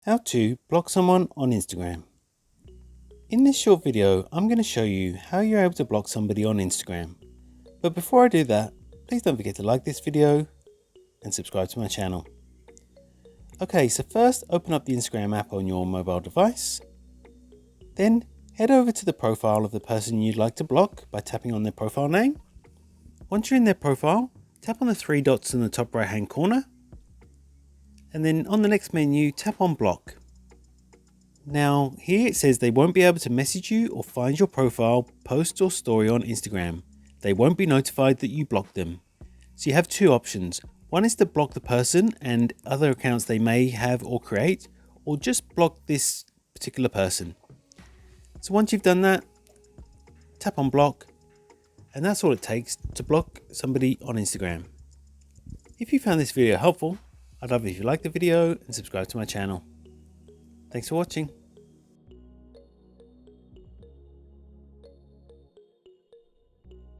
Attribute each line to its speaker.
Speaker 1: How to block someone on Instagram. In this short video, I'm going to show you how you're able to block somebody on Instagram. But before I do that, please don't forget to like this video and subscribe to my channel. Okay, so first open up the Instagram app on your mobile device. Then head over to the profile of the person you'd like to block by tapping on their profile name. Once you're in their profile, tap on the three dots in the top right hand corner. And then on the next menu, tap on block. Now here it says they won't be able to message you or find your profile, post or story on Instagram. They won't be notified that you blocked them. So you have two options. One is to block the person and other accounts they may have or create, or just block this particular person. So once you've done that, tap on block, and that's all it takes to block somebody on Instagram. If you found this video helpful, I'd love it if you like the video and subscribe to my channel. Thanks for watching.